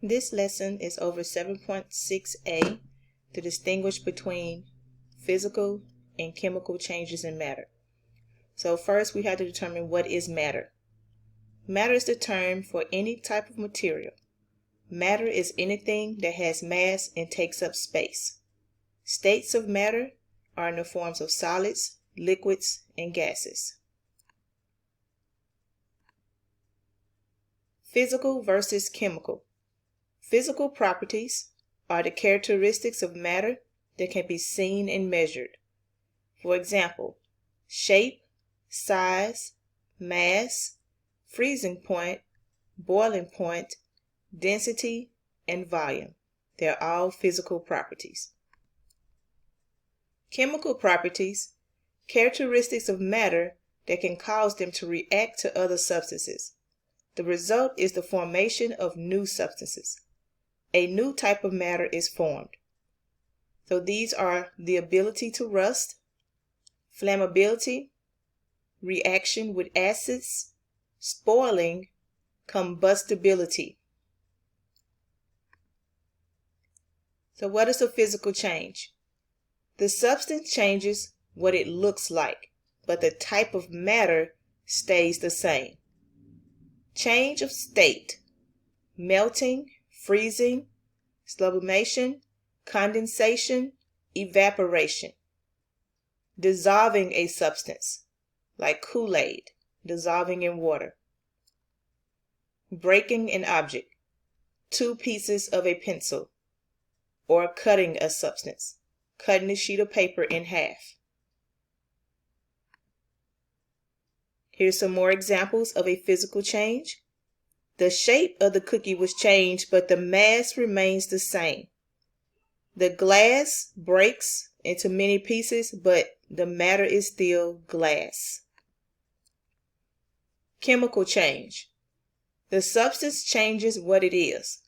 This lesson is over 7.6a to distinguish between physical and chemical changes in matter. So first we have to determine what is matter. Matter is the term for any type of material. Matter is anything that has mass and takes up space. States of matter are in the forms of solids, liquids, and gases. Physical versus chemical. Physical properties are the characteristics of matter that can be seen and measured. For example, shape, size, mass, freezing point, boiling point, density, and volume. They're all physical properties. Chemical properties, characteristics of matter that can cause them to react to other substances. The result is the formation of new substances. A new type of matter is formed. So these are the ability to rust, flammability, reaction with acids, spoiling, combustibility. So what is a physical change? The substance changes what it looks like, but the type of matter stays the same. Change of state, melting, freezing, sublimation, condensation, evaporation. Dissolving a substance, like Kool-Aid, dissolving in water. Breaking an object, two pieces of a pencil, or cutting a substance, cutting a sheet of paper in half. Here's some more examples of a physical change. The shape of the cookie was changed, but the mass remains the same. The glass breaks into many pieces, but the matter is still glass. Chemical change. The substance changes what it is.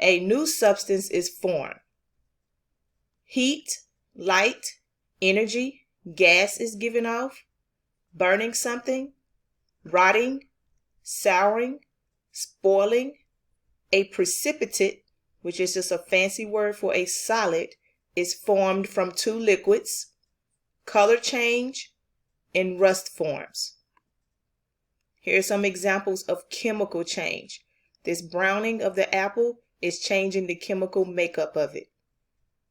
A new substance is formed. Heat, light, energy, gas is given off. Burning something, rotting, souring, spoiling. A precipitate, which is just a fancy word for a solid, is formed from two liquids. Color change, and rust forms. Here are some examples of chemical change. This browning of the apple is changing the chemical makeup of it.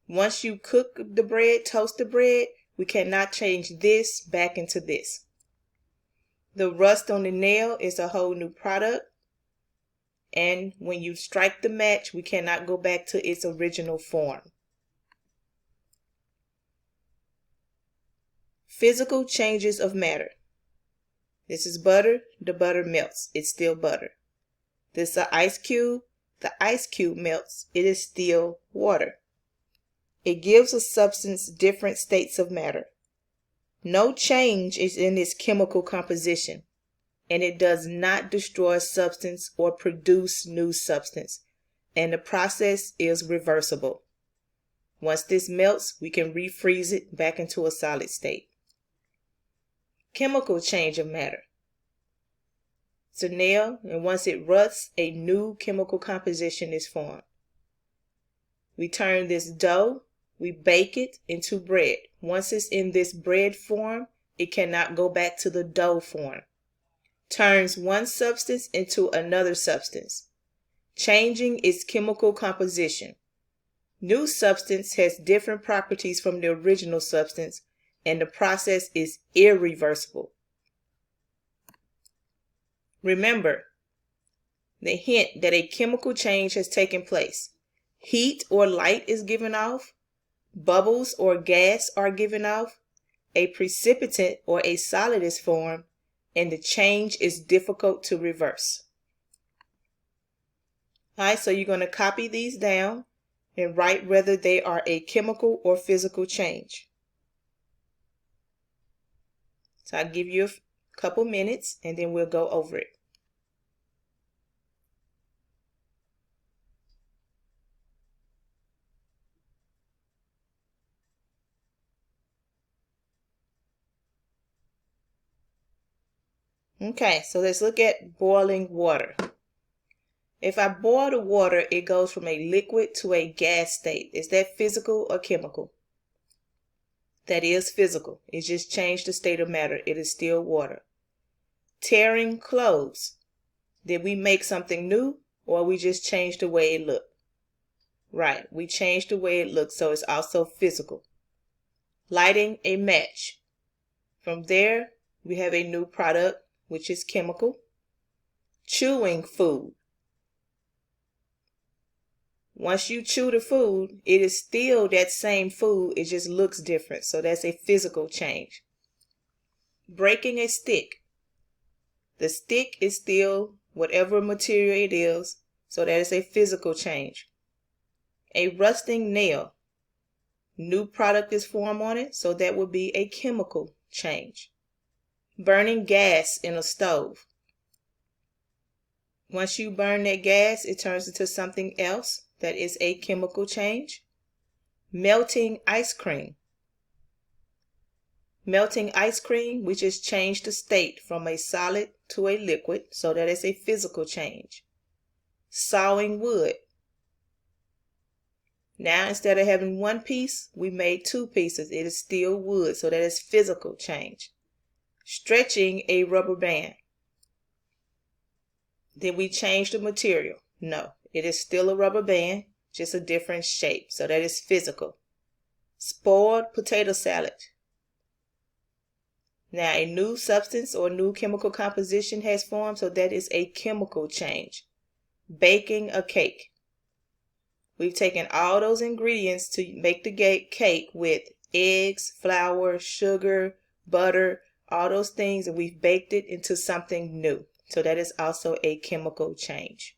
Once you cook the bread, toast the bread, we cannot change this back into this. The rust on the nail is a whole new product. And when you strike the match, we cannot go back to its original form. Physical changes of matter. This is butter. The butter melts. It's still butter. This is an ice cube. The ice cube melts. It is still water. It gives a substance different states of matter. No change is in its chemical composition, and it does not destroy substance or produce new substance, and the process is reversible. Once this melts, we can refreeze it back into a solid state. Chemical change of matter. It's a nail, and once it rusts, a new chemical composition is formed. We turn this dough, we bake it into bread. Once it's in this bread form, it cannot go back to the dough form. Turns one substance into another substance, changing its chemical composition. New substance has different properties from the original substance, and the process is irreversible. Remember the hint that a chemical change has taken place. Heat or light is given off. Bubbles or gas are given off. A precipitate or a solid is formed, and the change is difficult to reverse. Alright, so you're going to copy these down and write whether they are a chemical or physical change. So I'll give you a couple minutes and then we'll go over it. Okay, so let's look at boiling water. If I boil the water, it goes from a liquid to a gas state. Is that physical or chemical? That is physical. It just changed the state of matter. It is still water. Tearing clothes. Did we make something new, or we just changed the way it looked? Right, we changed the way it looks, so it's also physical. Lighting a match. From there, we have a new product, which is chemical. Chewing food. Once you chew the food, it is still that same food, it just looks different, so that's a physical change. Breaking a stick. The stick is still whatever material it is, so that is a physical change. A rusting nail. New product is formed on it, so that would be a chemical change. Burning gas in a stove. Once you burn that gas, it turns into something else. That is a chemical change. Melting ice cream. Melting ice cream, we just changed the state from a solid to a liquid, so that is a physical change. Sawing wood. Now, instead of having one piece, we made two pieces. It is still wood, so that is physical change. Stretching a rubber band. Did we change the material? No, it is still a rubber band, just a different shape, so that is physical. Spoiled potato salad. Now, a new substance or new chemical composition has formed, so that is a chemical change. Baking a cake. We've taken all those ingredients to make the cake with eggs, flour, sugar, butter, all those things, and we've baked it into something new. So that is also a chemical change.